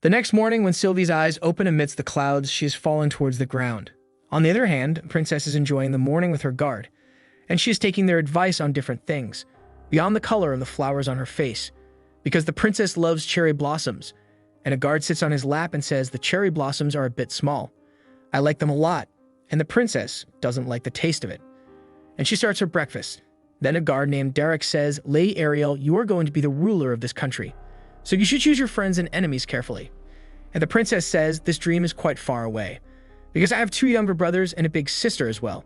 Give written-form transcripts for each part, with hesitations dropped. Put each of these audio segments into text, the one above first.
The next morning, when Sylvie's eyes open amidst the clouds, she has fallen towards the ground. On the other hand, Princess is enjoying the morning with her guard, and she is taking their advice on different things, beyond the color of the flowers on her face, because the princess loves cherry blossoms, and a guard sits on his lap and says the cherry blossoms are a bit small. I like them a lot, and the princess doesn't like the taste of it. And she starts her breakfast. Then a guard named Derek says, Lady Ariel, you are going to be the ruler of this country, so you should choose your friends and enemies carefully. And the princess says, this dream is quite far away, because I have 2 younger brothers and a big sister as well.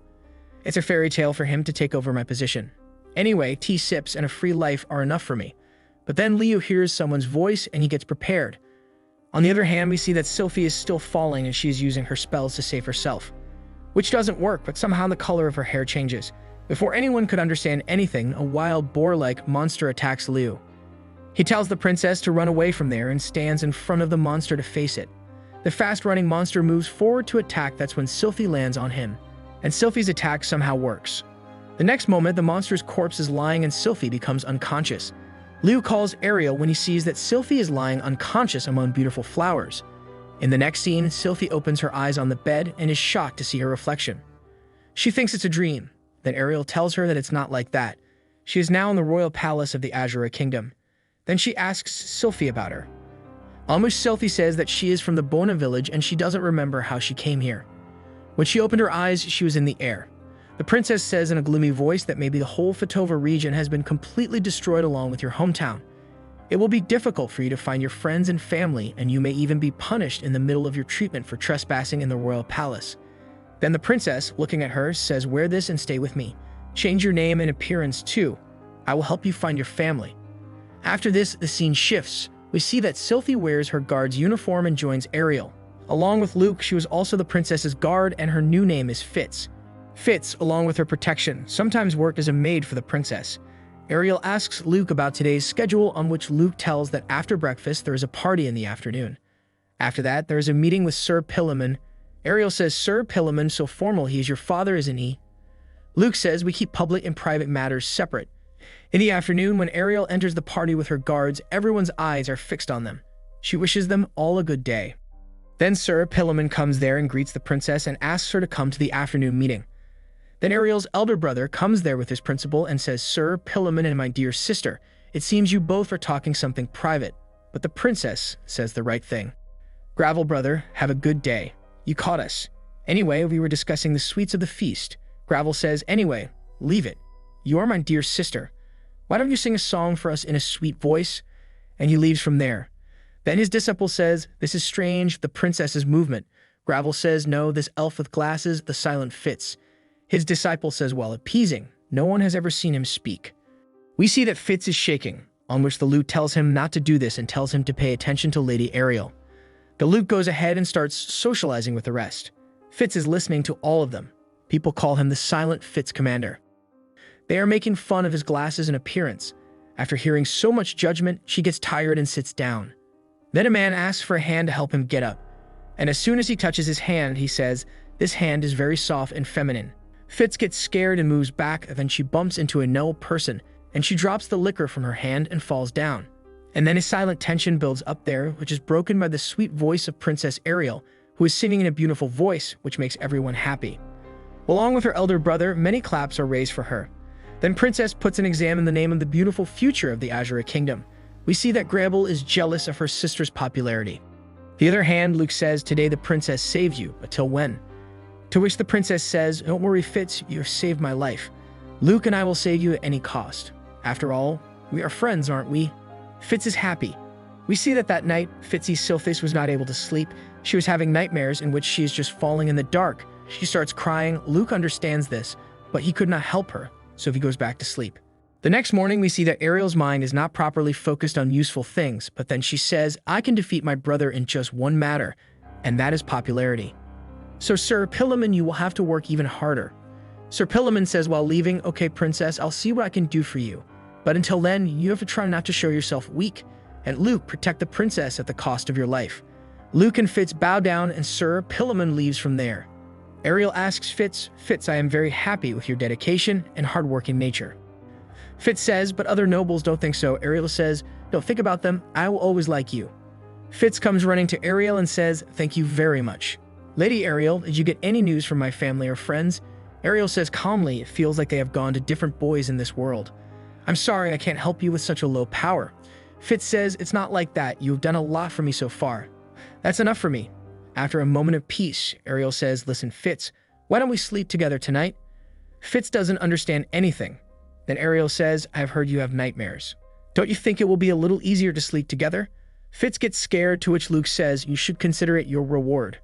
It's a fairy tale for him to take over my position. Anyway, tea sips and a free life are enough for me. But then Leo hears someone's voice and he gets prepared. On the other hand, we see that Sylvie is still falling and she is using her spells to save herself, which doesn't work, but somehow the color of her hair changes. Before anyone could understand anything, a wild boar-like monster attacks Leo. He tells the princess to run away from there and stands in front of the monster to face it. The fast-running monster moves forward to attack. That's when Sylvie lands on him, and Sylvie's attack somehow works. The next moment, the monster's corpse is lying and Sylvie becomes unconscious. Leo calls Ariel when he sees that Sylvie is lying unconscious among beautiful flowers. In the next scene, Sylvie opens her eyes on the bed and is shocked to see her reflection. She thinks it's a dream. Then Ariel tells her that it's not like that. She is now in the royal palace of the Azure Kingdom. Then she asks Sylvie about her. On which Sylvie says that she is from the Bona village and she doesn't remember how she came here. When she opened her eyes, she was in the air. The princess says in a gloomy voice that maybe the whole Fatova region has been completely destroyed along with your hometown. It will be difficult for you to find your friends and family, and you may even be punished in the middle of your treatment for trespassing in the royal palace. Then the princess, looking at her, says, wear this and stay with me. Change your name and appearance too. I will help you find your family. After this, the scene shifts. We see that Sylvie wears her guard's uniform and joins Ariel. Along with Luke, she was also the princess's guard, and her new name is Fitz. Fitz, along with her protection, sometimes worked as a maid for the princess. Ariel asks Luke about today's schedule, on which Luke tells that after breakfast there is a party in the afternoon. After that, there is a meeting with Sir Pilliman. Ariel says, Sir Pilliman, so formal he is your father, isn't he? Luke says, we keep public and private matters separate. In the afternoon, when Ariel enters the party with her guards, everyone's eyes are fixed on them. She wishes them all a good day. Then Sir Pilliman comes there and greets the princess and asks her to come to the afternoon meeting. Then Ariel's elder brother comes there with his principal and says, Sir Pilliman and my dear sister, it seems you both are talking something private. But the princess says the right thing. Gravel brother, have a good day. You caught us. Anyway, we were discussing the sweets of the feast. Gravel says, anyway, leave it. You are my dear sister. Why don't you sing a song for us in a sweet voice? And he leaves from there. Then his disciple says, this is strange, the princess's movement. Gravel says, no, this elf with glasses, the silent Fitz. His disciple says, well, appeasing. No one has ever seen him speak. We see that Fitz is shaking, on which the lute tells him not to do this and tells him to pay attention to Lady Ariel. The lute goes ahead and starts socializing with the rest. Fitz is listening to all of them. People call him the silent Fitz commander. They are making fun of his glasses and appearance. After hearing so much judgment, she gets tired and sits down. Then a man asks for a hand to help him get up. And as soon as he touches his hand, he says, this hand is very soft and feminine. Fitz gets scared and moves back, then she bumps into a noble person, and she drops the liquor from her hand and falls down. And then a silent tension builds up there, which is broken by the sweet voice of Princess Ariel, who is singing in a beautiful voice, which makes everyone happy. Along with her elder brother, many claps are raised for her. Then Princess puts an exam in the name of the beautiful future of the Azure Kingdom. We see that Gravel is jealous of her sister's popularity. The other hand, Luke says, today the princess saved you, but till when? To which the princess says, don't worry Fitz, you have saved my life. Luke and I will save you at any cost. After all, we are friends, aren't we? Fitz is happy. We see that night, Fitzy's Sylphis was not able to sleep. She was having nightmares in which she is just falling in the dark. She starts crying. Luke understands this, but he could not help her, so he goes back to sleep. The next morning, we see that Ariel's mind is not properly focused on useful things, but then she says, I can defeat my brother in just one matter, and that is popularity. So Sir Pilliman, you will have to work even harder. Sir Pilliman says while leaving, okay princess, I'll see what I can do for you. But until then, you have to try not to show yourself weak. And Luke, protect the princess at the cost of your life. Luke and Fitz bow down and Sir Pilliman leaves from there. Ariel asks Fitz, Fitz, I am very happy with your dedication and hardworking nature. Fitz says, but other nobles don't think so. Ariel says, don't think about them, I will always like you. Fitz comes running to Ariel and says, "Thank you very much." "Lady Ariel, did you get any news from my family or friends?" Ariel says calmly, "It feels like they have gone to different boys in this world. I'm sorry I can't help you with such a low power." Fitz says, "It's not like that. You have done a lot for me so far. That's enough for me." After a moment of peace, Ariel says, "Listen, Fitz, why don't we sleep together tonight?" Fitz doesn't understand anything. Then Ariel says, "I have heard you have nightmares. Don't you think it will be a little easier to sleep together?" Fitz gets scared, to which Luke says, "You should consider it your reward."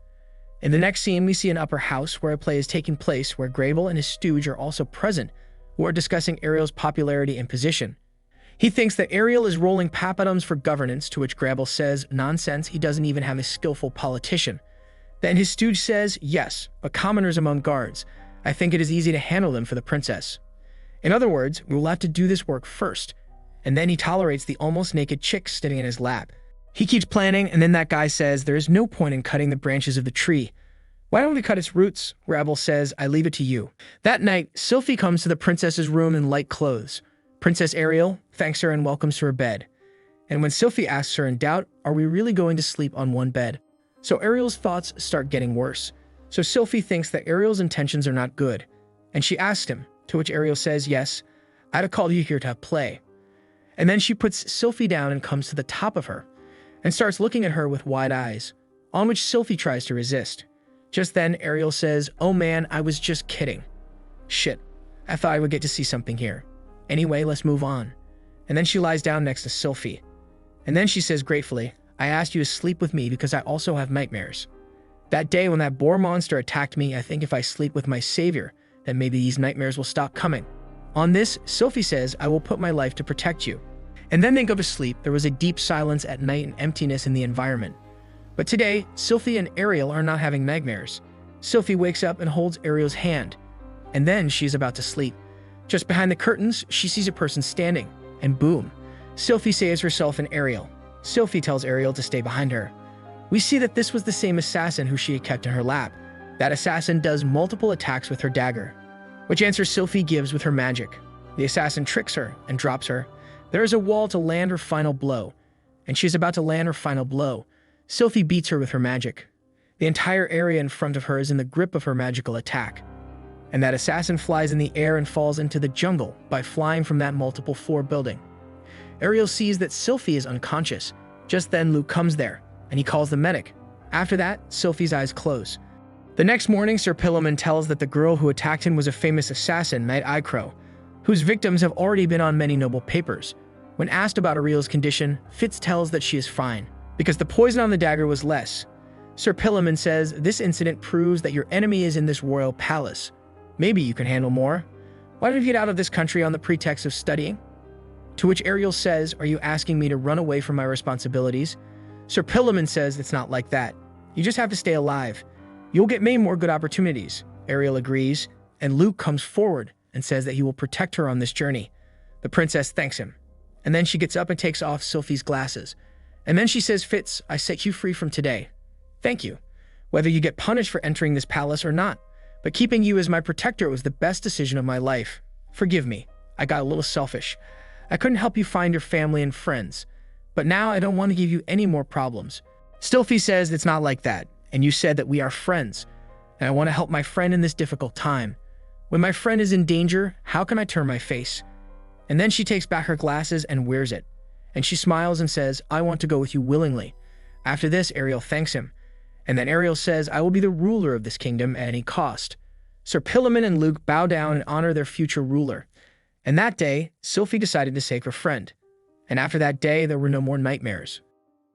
In the next scene, we see an upper house where a play is taking place where Grable and his stooge are also present, who are discussing Ariel's popularity and position. He thinks that Ariel is rolling papadums for governance, to which Grable says, "Nonsense, he doesn't even have a skillful politician." Then his stooge says, "Yes, but commoners among guards. I think it is easy to handle them for the princess." In other words, we will have to do this work first. And then he tolerates the almost naked chick sitting in his lap. He keeps planning, and then that guy says, "There is no point in cutting the branches of the tree. Why don't we cut its roots?" Grable says, "I leave it to you." That night, Sylphie comes to the princess's room in light clothes. Princess Ariel thanks her and welcomes to her bed. And when Sylphie asks her in doubt, "Are we really going to sleep on one bed?" So Ariel's thoughts start getting worse. So Sylphie thinks that Ariel's intentions are not good. And she asks him, to which Ariel says, "Yes, I'd have called you here to have play." And then she puts Sylphie down and comes to the top of her and starts looking at her with wide eyes, on which Sylphie tries to resist. Just then, Ariel says, "Oh man, I was just kidding. Shit, I thought I would get to see something here. Anyway, let's move on." And then she lies down next to Sylphie. And then she says gratefully, "I asked you to sleep with me because I also have nightmares. That day when that boar monster attacked me, I think if I sleep with my savior, then maybe these nightmares will stop coming." On this, Sylphie says, "I will put my life to protect you." And then they go to sleep. There was a deep silence at night and emptiness in the environment. But today, Sylphie and Ariel are not having nightmares. Sylphie wakes up and holds Ariel's hand. And then she's about to sleep. Just behind the curtains, she sees a person standing. And boom, Sylphie saves herself and Ariel. Sylphie tells Ariel to stay behind her. We see that this was the same assassin who she had kept in her lap. That assassin does multiple attacks with her dagger, which answer Sylphie gives with her magic. The assassin tricks her and drops her. There is a wall to land her final blow, and she's about to land her final blow. Sylphie beats her with her magic. The entire area in front of her is in the grip of her magical attack. And that assassin flies in the air and falls into the jungle by flying from that multiple floor building. Ariel sees that Sylphie is unconscious. Just then Luke comes there, and he calls the medic. After that, Sylphie's eyes close. The next morning, Sir Pilliman tells that the girl who attacked him was a famous assassin, Knight Eyecrow, whose victims have already been on many noble papers. When asked about Ariel's condition, Fitz tells that she is fine, because the poison on the dagger was less. Sir Pilliman says, "This incident proves that your enemy is in this royal palace. Maybe you can handle more. Why don't you get out of this country on the pretext of studying?" To which Ariel says, "Are you asking me to run away from my responsibilities?" Sir Pilliman says, "It's not like that. You just have to stay alive. You'll get many more good opportunities." Ariel agrees, and Luke comes forward and says that he will protect her on this journey. The princess thanks him, and then she gets up and takes off Sylphie's glasses. And then she says, "Fitz, I set you free from today. Thank you. Whether you get punished for entering this palace or not, but keeping you as my protector was the best decision of my life. Forgive me. I got a little selfish. I couldn't help you find your family and friends, but now I don't want to give you any more problems." Sylphie says, "It's not like that, and you said that we are friends, and I want to help my friend in this difficult time. When my friend is in danger, how can I turn my face?" And then she takes back her glasses and wears it, and she smiles and says, "I want to go with you willingly." After this, Ariel thanks him, and then Ariel says, "I will be the ruler of this kingdom at any cost." Sir Pilliman and Luke bow down and honor their future ruler. And that day, Sylphie decided to save her friend. And after that day, there were no more nightmares.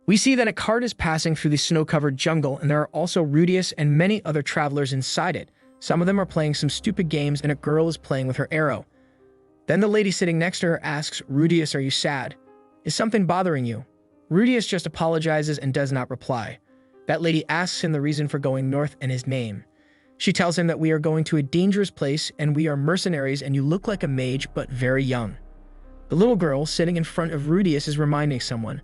We see that a cart is passing through the snow-covered jungle, and there are also Rudius and many other travelers inside it. Some of them are playing some stupid games, and a girl is playing with her arrow. Then the lady sitting next to her asks, "Rudius, are you sad? Is something bothering you?" Rudius just apologizes and does not reply. That lady asks him the reason for going north and his name. She tells him that we are going to a dangerous place and we are mercenaries and you look like a mage but very young. The little girl sitting in front of Rudius is reminding someone,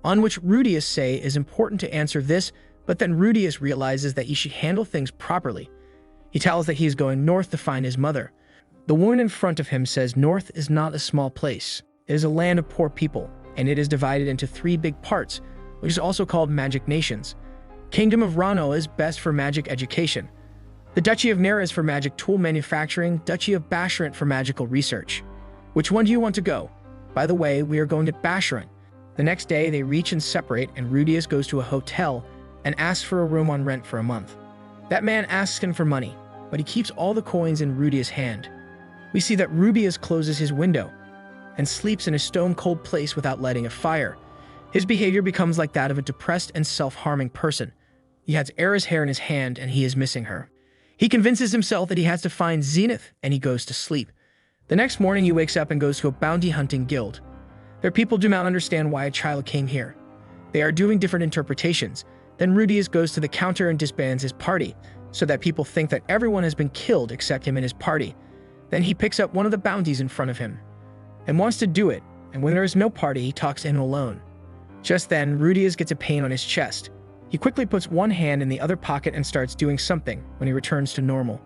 on which Rudius say it is important to answer this, but then Rudius realizes that he should handle things properly. He tells that he is going north to find his mother. The woman in front of him says north is not a small place. It is a land of poor people, and it is divided into 3 big parts, which is also called Magic Nations. Kingdom of Rano is best for magic education. The Duchy of Nera is for magic tool manufacturing, Duchy of Basharant for magical research. Which one do you want to go? By the way, we are going to Basharant. The next day, they reach and separate, and Rudius goes to a hotel and asks for a room on rent for a month. That man asks him for money, but he keeps all the coins in Rudius' hand. We see that Rubius closes his window and sleeps in a stone-cold place without lighting a fire. His behavior becomes like that of a depressed and self-harming person. He has Era's hair in his hand, and he is missing her. He convinces himself that he has to find Zenith, and he goes to sleep. The next morning, he wakes up and goes to a bounty hunting guild. Their people do not understand why a child came here. They are doing different interpretations. Then Rudius goes to the counter and disbands his party, so that people think that everyone has been killed except him and his party. Then he picks up one of the bounties in front of him and wants to do it, and when there is no party, he talks to him alone. Just then, Rudius gets a pain on his chest. He quickly puts one hand in the other pocket and starts doing something when he returns to normal.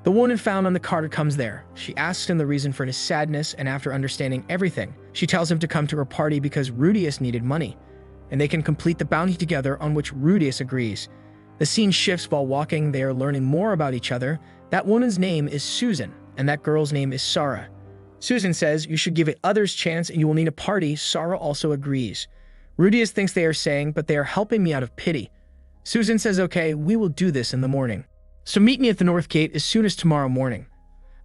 The woman found on the carter comes there. She asks him the reason for his sadness, and after understanding everything, she tells him to come to her party because Rudius needed money, and they can complete the bounty together, on which Rudius agrees. The scene shifts while walking. They are learning more about each other. That woman's name is Susan, and that girl's name is Sarah. Susan says, "You should give it others chance and you will need a party." Sarah also agrees. Rudius thinks they are saying, "But they are helping me out of pity." Susan says, "Okay, we will do this in the morning. So meet me at the North Gate as soon as tomorrow morning.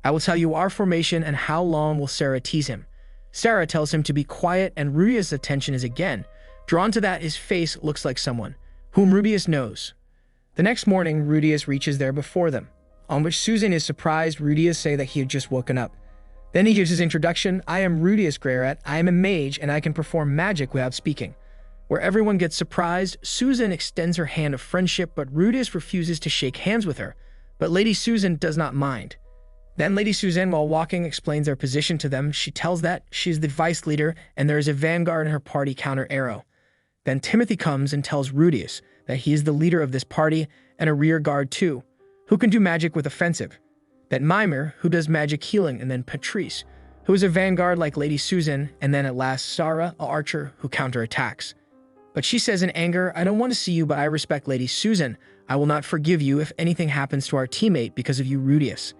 I will tell you our formation and how long will Sarah tease him." Sarah tells him to be quiet, and Rudius' attention is again drawn to that. His face looks like someone whom Rudius knows. The next morning, Rudius reaches there before them, on which Susan is surprised. Rudius say that he had just woken up. Then he gives his introduction. "I am Rudius Greyrat. I am a mage, and I can perform magic without speaking." Where everyone gets surprised, Susan extends her hand of friendship, but Rudius refuses to shake hands with her. But Lady Susan does not mind. Then Lady Susan, while walking, explains their position to them. She tells that she is the vice leader, and there is a vanguard in her party counter arrow. Then Timothy comes and tells Rudius that he is the leader of this party, and a rear guard too, who can do magic with offensive. That Mimir, who does magic healing, and then Patrice, who is a vanguard like Lady Susan, and then at last Sarah, a archer, who counterattacks. But she says in anger, "I don't want to see you, but I respect Lady Susan. I will not forgive you if anything happens to our teammate because of you, Rudius."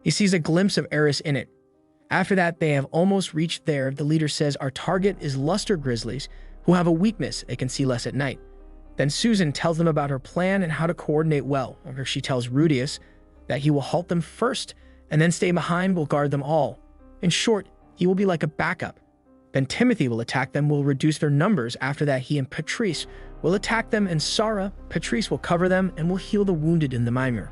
He sees a glimpse of Eris in it. After that, they have almost reached there. The leader says, "Our target is luster grizzlies, who have a weakness. They can see less at night." Then Susan tells them about her plan and how to coordinate well, where she tells Rudius that he will halt them first and then stay behind, will guard them all. In short, he will be like a backup. Then Timothy will attack them, will reduce their numbers. After that, he and Patrice will attack them, and Sarah, Patrice will cover them and will heal the wounded in the Mimir.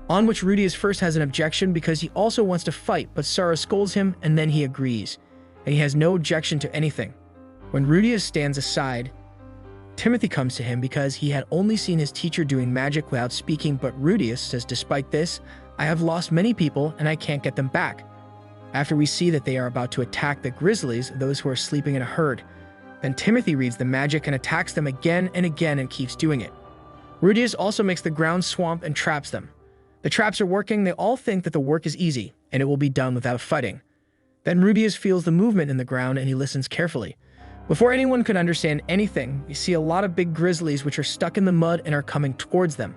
On which Rudius first has an objection because he also wants to fight, but Sarah scolds him and then he agrees, and he has no objection to anything. When Rudius stands aside, Timothy comes to him because he had only seen his teacher doing magic without speaking, but Rudius says, "Despite this, I have lost many people and I can't get them back." After we see that they are about to attack the grizzlies, those who are sleeping in a herd, then Timothy reads the magic and attacks them again and again and keeps doing it. Rudius also makes the ground swamp and traps them. The traps are working. They all think that the work is easy and it will be done without fighting. Then Rudius feels the movement in the ground and he listens carefully. Before anyone could understand anything, we see a lot of big grizzlies which are stuck in the mud and are coming towards them.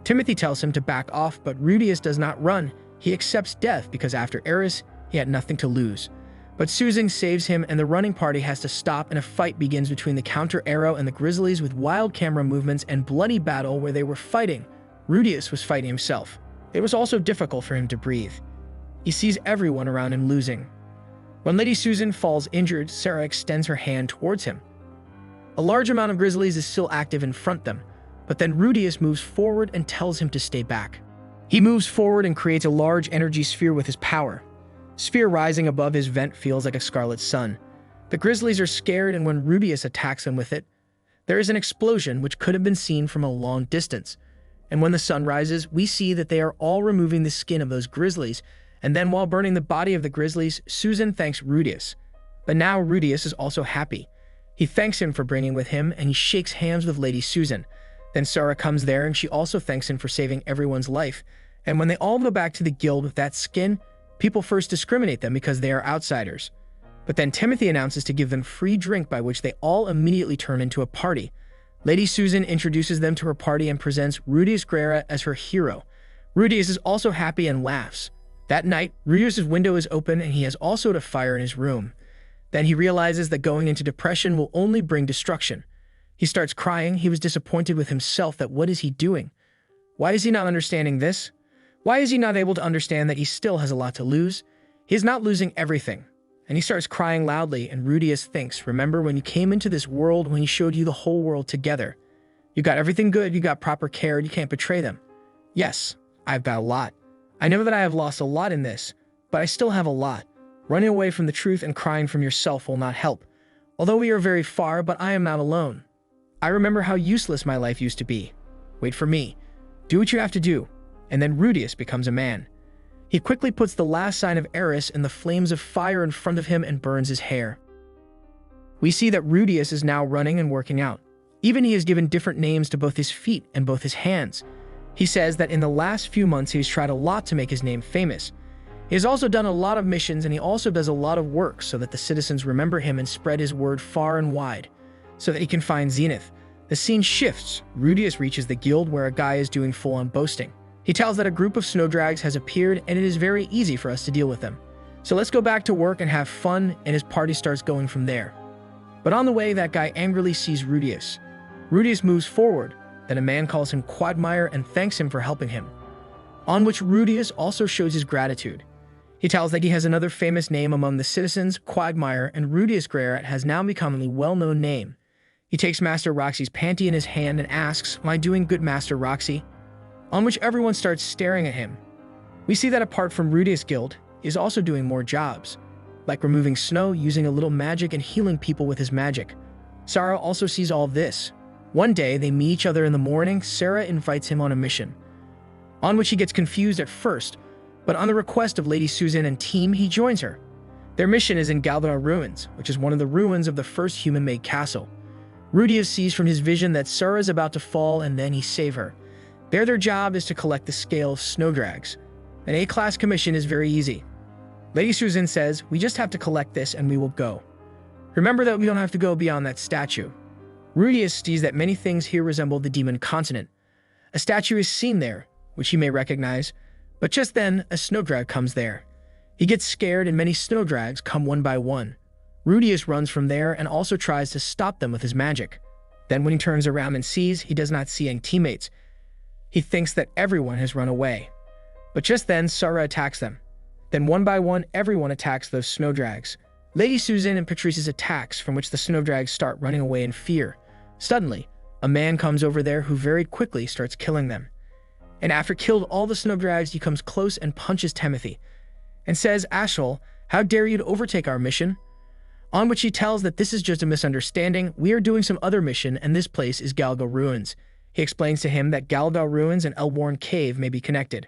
Timothy tells him to back off, but Rudius does not run. He accepts death because after Eris, he had nothing to lose. But Susan saves him and the running party has to stop, and a fight begins between the counter arrow and the grizzlies with wild camera movements and bloody battle where they were fighting. Rudius was fighting himself. It was also difficult for him to breathe. He sees everyone around him losing. When Lady Susan falls injured, Sarah extends her hand towards him. A large amount of grizzlies is still active in front of them, but then Rudius moves forward and tells him to stay back. He moves forward and creates a large energy sphere with his power. Sphere rising above his vent feels like a scarlet sun. The grizzlies are scared, and when Rudius attacks them with it, there is an explosion which could have been seen from a long distance. And when the sun rises, we see that they are all removing the skin of those grizzlies, and then while burning the body of the grizzlies, Susan thanks Rudius. But now Rudius is also happy. He thanks him for bringing with him, and he shakes hands with Lady Susan. Then Sarah comes there, and she also thanks him for saving everyone's life. And when they all go back to the guild with that skin, people first discriminate them because they are outsiders. But then Timothy announces to give them free drink, by which they all immediately turn into a party. Lady Susan introduces them to her party and presents Rudius Guerra as her hero. Rudius is also happy and laughs. That night, Rudius' window is open and he has also a fire in his room. Then he realizes that going into depression will only bring destruction. He starts crying. He was disappointed with himself that what is he doing? Why is he not understanding this? Why is he not able to understand that he still has a lot to lose? He is not losing everything. And he starts crying loudly, and Rudius thinks, remember when you came into this world, when he showed you the whole world together? You got everything good, you got proper care, and you can't betray them. Yes, I've got a lot. I know that I have lost a lot in this, but I still have a lot. Running away from the truth and crying from yourself will not help. Although we are very far, but I am not alone. I remember how useless my life used to be. Wait for me. Do what you have to do. And then Rudius becomes a man. He quickly puts the last sign of Eris in the flames of fire in front of him and burns his hair. We see that Rudius is now running and working out. Even he has given different names to both his feet and both his hands. He says that in the last few months he has tried a lot to make his name famous. He has also done a lot of missions, and he also does a lot of work so that the citizens remember him and spread his word far and wide, so that he can find Zenith. The scene shifts. Rudius reaches the guild where a guy is doing full-on boasting. He tells that a group of snowdrags has appeared and it is very easy for us to deal with them. So let's go back to work and have fun, and his party starts going from there. But on the way, that guy angrily sees Rudius. Rudius moves forward, then a man calls him Quagmire and thanks him for helping him. On which Rudius also shows his gratitude. He tells that he has another famous name among the citizens, Quagmire, and Rudius Guerra has now become a well-known name. He takes Master Roxy's panty in his hand and asks, "Am I doing good, Master Roxy?" On which everyone starts staring at him. We see that apart from Rudius Guild, he is also doing more jobs, like removing snow, using a little magic, and healing people with his magic. Sarah also sees all this. One day, they meet each other in the morning. Sarah invites him on a mission, on which he gets confused at first, but on the request of Lady Susan and team, he joins her. Their mission is in Galdar Ruins, which is one of the ruins of the first human-made castle. Rudius sees from his vision that Sarah is about to fall, and then he saves her. Their job is to collect the scale of snowdrags. An A-class commission is very easy. Lady Susan says, we just have to collect this and we will go. Remember that we don't have to go beyond that statue. Rudius sees that many things here resemble the demon continent. A statue is seen there, which he may recognize, but just then, a snowdrag comes there. He gets scared and many snowdrags come one by one. Rudius runs from there and also tries to stop them with his magic. Then when he turns around and sees, he does not see any teammates. He thinks that everyone has run away. But just then, Sarah attacks them. Then one by one, everyone attacks those snowdrags. Lady Susan and Patrice's attacks, from which the snowdrags start running away in fear. Suddenly, a man comes over there who very quickly starts killing them. And after killed all the snowdrags, he comes close and punches Timothy and says, Ashel, how dare you to overtake our mission? On which he tells that this is just a misunderstanding. We are doing some other mission, and this place is Galdar Ruins. He explains to him that Galdar Ruins and Elborn Cave may be connected.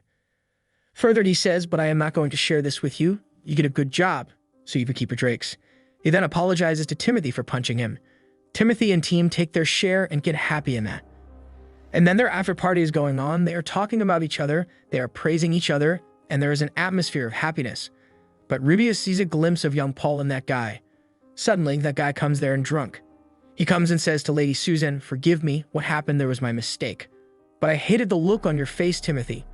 Further, he says, but I am not going to share this with you. You get a good job, so you can keep your drakes. He then apologizes to Timothy for punching him. Timothy and team take their share and get happy in that. And then their after party is going on. They are talking about each other, they are praising each other, and there is an atmosphere of happiness. But Rudius sees a glimpse of young Paul in that guy. Suddenly, that guy comes there and drunk. He comes and says to Lady Susan, forgive me, what happened there was my mistake. But I hated the look on your face, Timothy.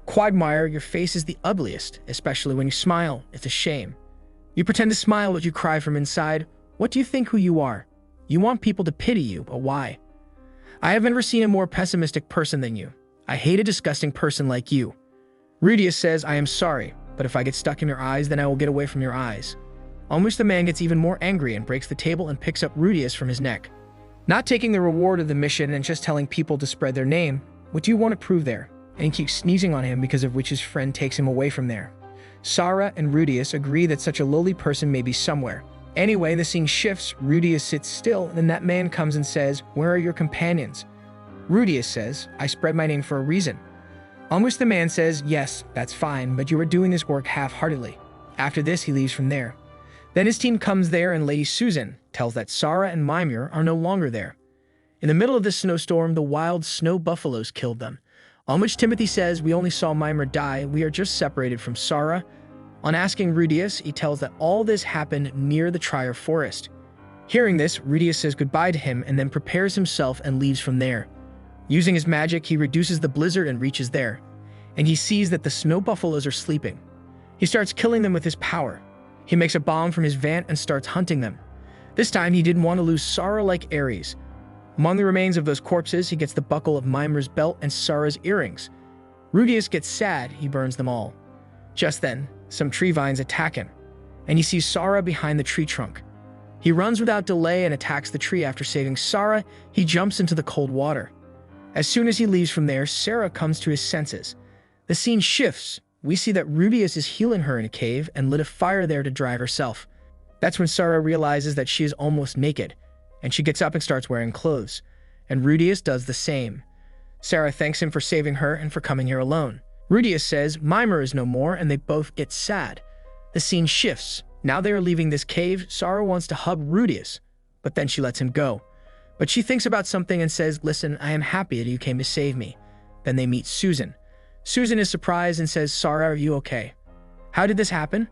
Quagmire, your face is the ugliest, especially when you smile. It's a shame. You pretend to smile, but you cry from inside. What do you think who you are? You want people to pity you, but why? I have never seen a more pessimistic person than you. I hate a disgusting person like you. Rudius says, I am sorry, but if I get stuck in your eyes, then I will get away from your eyes. On which the man gets even more angry and breaks the table and picks up Rudius from his neck. Not taking the reward of the mission and just telling people to spread their name, what do you want to prove there? And he keeps sneezing on him, because of which his friend takes him away from there. Sarah and Rudius agree that such a lowly person may be somewhere. Anyway, the scene shifts. Rudius sits still, and then that man comes and says, where are your companions? Rudius says, I spread my name for a reason. On which the man says, yes, that's fine, but you are doing this work half-heartedly. After this, he leaves from there. Then his team comes there, and Lady Susan tells that Sarah and Mimir are no longer there. In the middle of this snowstorm, the wild snow buffaloes killed them. On which Timothy says, we only saw Mimir die, we are just separated from Sarah. On asking Rudius, he tells that all this happened near the Trier Forest. Hearing this, Rudius says goodbye to him and then prepares himself and leaves from there. Using his magic, he reduces the blizzard and reaches there, and he sees that the snow buffaloes are sleeping. He starts killing them with his power. He makes a bomb from his vant and starts hunting them. This time, he didn't want to lose Sara like Ares. Among the remains of those corpses, he gets the buckle of Mimer's belt and Sara's earrings. Rudius gets sad, he burns them all. Just then, some tree vines attack him, and he sees Sara behind the tree trunk. He runs without delay and attacks the tree. After saving Sara, he jumps into the cold water. As soon as he leaves from there, Sara comes to his senses. The scene shifts. We see that Rudius is healing her in a cave and lit a fire there to dry herself. That's when Sara realizes that she is almost naked, and she gets up and starts wearing clothes, and Rudius does the same. Sara thanks him for saving her and for coming here alone. Rudius says Mimer is no more, and they both get sad. The scene shifts. Now they are leaving this cave. Sara wants to hug Rudius, but then she lets him go. But she thinks about something and says, "Listen, I am happy that you came to save me." Then they meet Susan. Susan is surprised and says, "Sara, are you okay? How did this happen?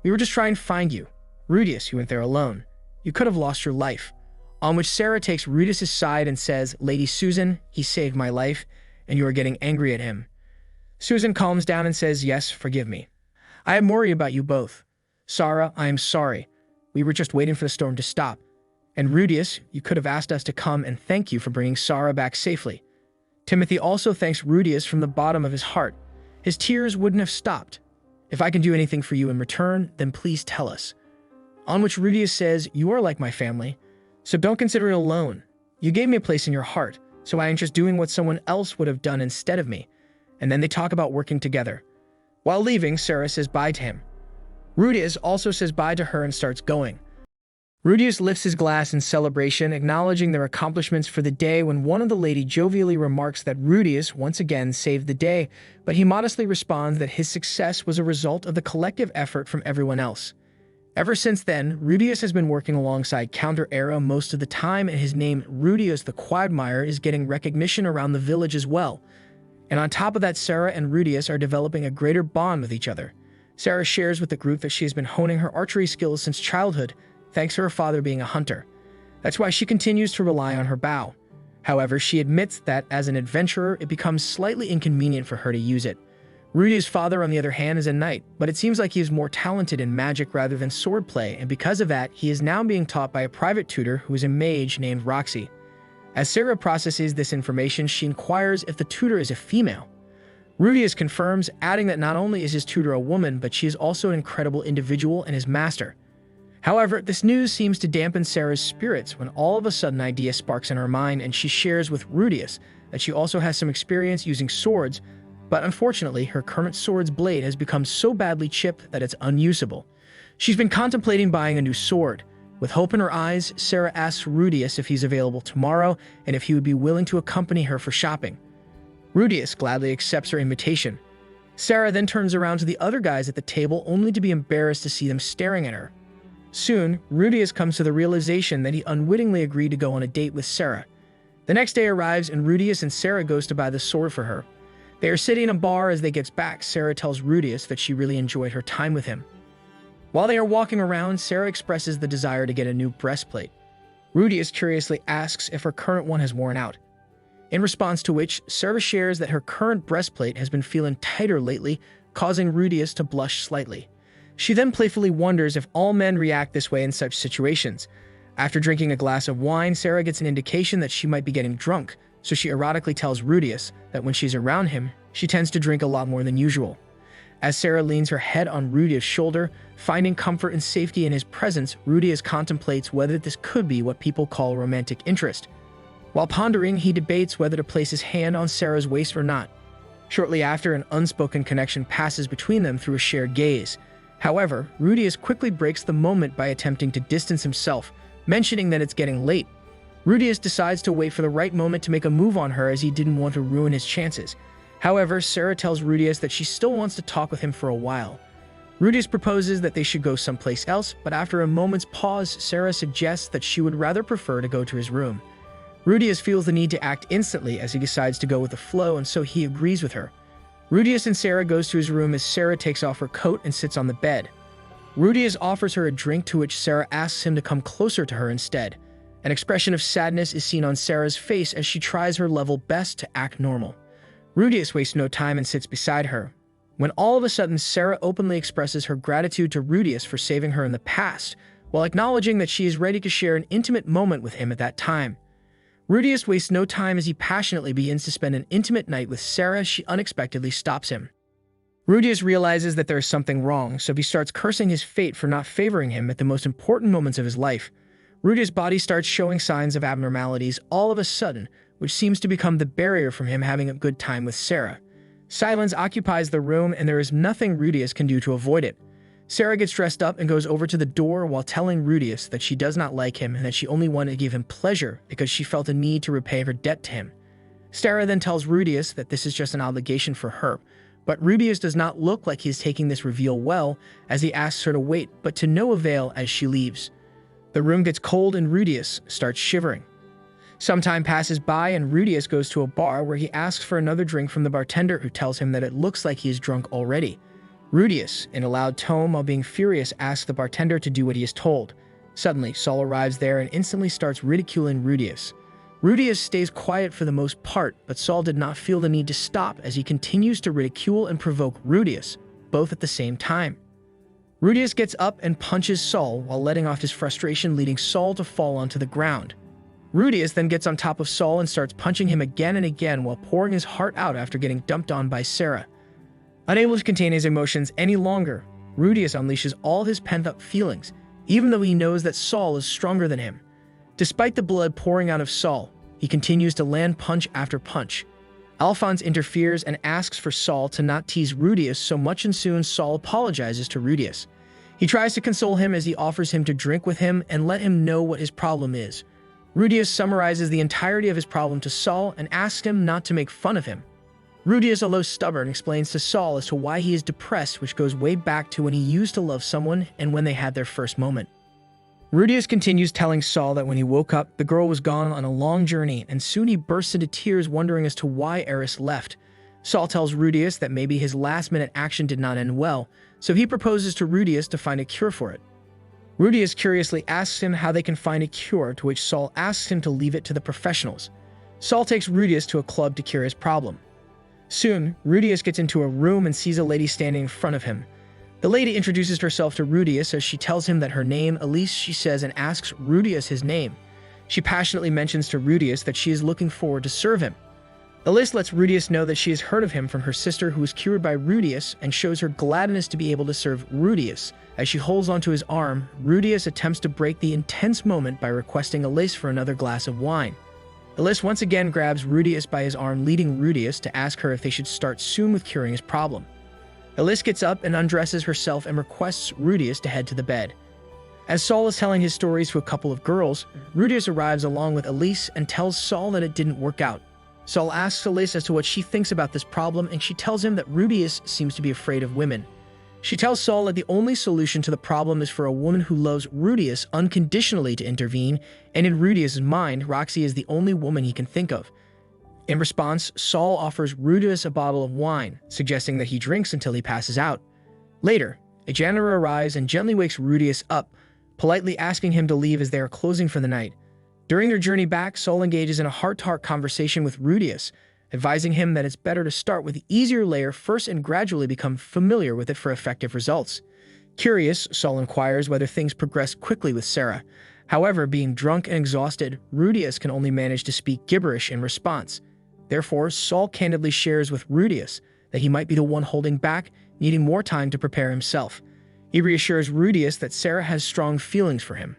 We were just trying to find you. Rudius, you went there alone. You could have lost your life." On which Sara takes Rudius' side and says, "Lady Susan, he saved my life, and you are getting angry at him." Susan calms down and says, "Yes, forgive me. I am worried about you both. Sara, I am sorry. We were just waiting for the storm to stop. And Rudius, you could have asked us to come and thank you for bringing Sara back safely." Timothy also thanks Rudius from the bottom of his heart. His tears wouldn't have stopped. "If I can do anything for you in return, then please tell us." On which Rudius says, "You are like my family, so don't consider it alone. You gave me a place in your heart, so I am just doing what someone else would have done instead of me." And then they talk about working together. While leaving, Sara says bye to him. Rudius also says bye to her and starts going. Rudius lifts his glass in celebration, acknowledging their accomplishments for the day, when one of the lady jovially remarks that Rudius once again saved the day, but he modestly responds that his success was a result of the collective effort from everyone else. Ever since then, Rudius has been working alongside Counter-Era most of the time, and his name, Rudius the Quagmire, is getting recognition around the village as well. And on top of that, Sara and Rudius are developing a greater bond with each other. Sara shares with the group that she has been honing her archery skills since childhood, thanks to her father being a hunter. That's why she continues to rely on her bow. However, she admits that as an adventurer, it becomes slightly inconvenient for her to use it. Rudius' father, on the other hand, is a knight, but it seems like he is more talented in magic rather than swordplay, and because of that, he is now being taught by a private tutor who is a mage named Roxy. As Sara processes this information, she inquires if the tutor is a female. Rudius confirms, adding that not only is his tutor a woman, but she is also an incredible individual and his master. However, this news seems to dampen Sara's spirits when all of a sudden an idea sparks in her mind, and she shares with Rudius that she also has some experience using swords, but unfortunately her current sword's blade has become so badly chipped that it's unusable. She's been contemplating buying a new sword. With hope in her eyes, Sara asks Rudius if he's available tomorrow and if he would be willing to accompany her for shopping. Rudius gladly accepts her invitation. Sara then turns around to the other guys at the table, only to be embarrassed to see them staring at her. Soon, Rudius comes to the realization that he unwittingly agreed to go on a date with Sara. The next day arrives and Rudius and Sara goes to buy the sword for her. They are sitting in a bar. As they get back, Sara tells Rudius that she really enjoyed her time with him. While they are walking around, Sara expresses the desire to get a new breastplate. Rudius curiously asks if her current one has worn out. In response to which, Sara shares that her current breastplate has been feeling tighter lately, causing Rudius to blush slightly. She then playfully wonders if all men react this way in such situations. After drinking a glass of wine, Sara gets an indication that she might be getting drunk, so she erotically tells Rudius that when she's around him, she tends to drink a lot more than usual. As Sara leans her head on Rudius' shoulder, finding comfort and safety in his presence, Rudius contemplates whether this could be what people call romantic interest. While pondering, he debates whether to place his hand on Sara's waist or not. Shortly after, an unspoken connection passes between them through a shared gaze. However, Rudius quickly breaks the moment by attempting to distance himself, mentioning that it's getting late. Rudius decides to wait for the right moment to make a move on her, as he didn't want to ruin his chances. However, Sara tells Rudius that she still wants to talk with him for a while. Rudius proposes that they should go someplace else, but after a moment's pause, Sara suggests that she would rather prefer to go to his room. Rudius feels the need to act instantly as he decides to go with the flow, and so he agrees with her. Rudius and Sarah goes to his room as Sarah takes off her coat and sits on the bed. Rudius offers her a drink, to which Sarah asks him to come closer to her instead. An expression of sadness is seen on Sarah's face as she tries her level best to act normal. Rudius wastes no time and sits beside her, when all of a sudden Sarah openly expresses her gratitude to Rudius for saving her in the past, while acknowledging that she is ready to share an intimate moment with him at that time. Rudius wastes no time as he passionately begins to spend an intimate night with Sarah. She unexpectedly stops him. Rudius realizes that there is something wrong, so he starts cursing his fate for not favoring him at the most important moments of his life. Rudius' body starts showing signs of abnormalities all of a sudden, which seems to become the barrier from him having a good time with Sarah. Silence occupies the room, and there is nothing Rudius can do to avoid it. Sarah gets dressed up and goes over to the door while telling Rudius that she does not like him and that she only wanted to give him pleasure because she felt a need to repay her debt to him. Sarah then tells Rudius that this is just an obligation for her, but Rudius does not look like he is taking this reveal well, as he asks her to wait, but to no avail as she leaves. The room gets cold and Rudius starts shivering. Some time passes by and Rudius goes to a bar where he asks for another drink from the bartender, who tells him that it looks like he is drunk already. Rudius, in a loud tone while being furious, asks the bartender to do what he is told. Suddenly, Saul arrives there and instantly starts ridiculing Rudius. Rudius stays quiet for the most part, but Saul did not feel the need to stop as he continues to ridicule and provoke Rudius, both at the same time. Rudius gets up and punches Saul while letting off his frustration, leading Saul to fall onto the ground. Rudius then gets on top of Saul and starts punching him again and again while pouring his heart out after getting dumped on by Sarah. Unable to contain his emotions any longer, Rudius unleashes all his pent-up feelings, even though he knows that Saul is stronger than him. Despite the blood pouring out of Saul, he continues to land punch after punch. Alphonse interferes and asks for Saul to not tease Rudius so much, and soon Saul apologizes to Rudius. He tries to console him as he offers him to drink with him and let him know what his problem is. Rudius summarizes the entirety of his problem to Saul and asks him not to make fun of him. Rudius, although stubborn, explains to Saul as to why he is depressed, which goes way back to when he used to love someone and when they had their first moment. Rudius continues telling Saul that when he woke up, the girl was gone on a long journey, and soon he bursts into tears wondering as to why Eris left. Saul tells Rudius that maybe his last-minute action did not end well, so he proposes to Rudius to find a cure for it. Rudius curiously asks him how they can find a cure, to which Saul asks him to leave it to the professionals. Saul takes Rudius to a club to cure his problem. Soon, Rudius gets into a room and sees a lady standing in front of him. The lady introduces herself to Rudius as she tells him that her name, Elise, she says, and asks Rudius his name. She passionately mentions to Rudius that she is looking forward to serve him. Elise lets Rudius know that she has heard of him from her sister, who was cured by Rudius, and shows her gladness to be able to serve Rudius. As she holds onto his arm, Rudius attempts to break the intense moment by requesting Elise for another glass of wine. Elise once again grabs Rudius by his arm, leading Rudius to ask her if they should start soon with curing his problem. Elise gets up and undresses herself and requests Rudius to head to the bed. As Saul is telling his stories to a couple of girls, Rudius arrives along with Elise and tells Saul that it didn't work out. Saul asks Elise as to what she thinks about this problem, and she tells him that Rudius seems to be afraid of women. She tells Saul that the only solution to the problem is for a woman who loves Rudius unconditionally to intervene, and in Rudius' mind, Roxy is the only woman he can think of. In response, Saul offers Rudius a bottle of wine, suggesting that he drinks until he passes out. Later, a janitor arrives and gently wakes Rudius up, politely asking him to leave as they are closing for the night. During their journey back, Saul engages in a heart-to-heart conversation with Rudius, advising him that it's better to start with the easier layer first and gradually become familiar with it for effective results. Curious, Saul inquires whether things progress quickly with Sarah. However, being drunk and exhausted, Rudius can only manage to speak gibberish in response. Therefore, Saul candidly shares with Rudius that he might be the one holding back, needing more time to prepare himself. He reassures Rudius that Sarah has strong feelings for him.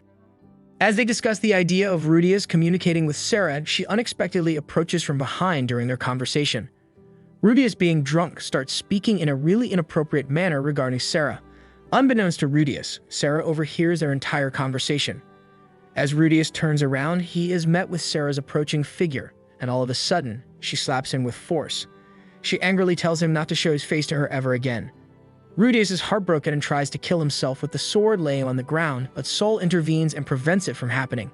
As they discuss the idea of Rudius communicating with Sarah, she unexpectedly approaches from behind during their conversation. Rudius, being drunk, starts speaking in a really inappropriate manner regarding Sarah. Unbeknownst to Rudius, Sarah overhears their entire conversation. As Rudius turns around, he is met with Sarah's approaching figure, and all of a sudden, she slaps him with force. She angrily tells him not to show his face to her ever again. Rudius is heartbroken and tries to kill himself with the sword laying on the ground, but Saul intervenes and prevents it from happening.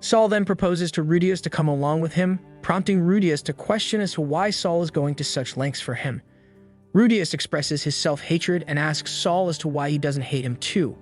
Saul then proposes to Rudius to come along with him, prompting Rudius to question as to why Saul is going to such lengths for him. Rudius expresses his self-hatred and asks Saul as to why he doesn't hate him too.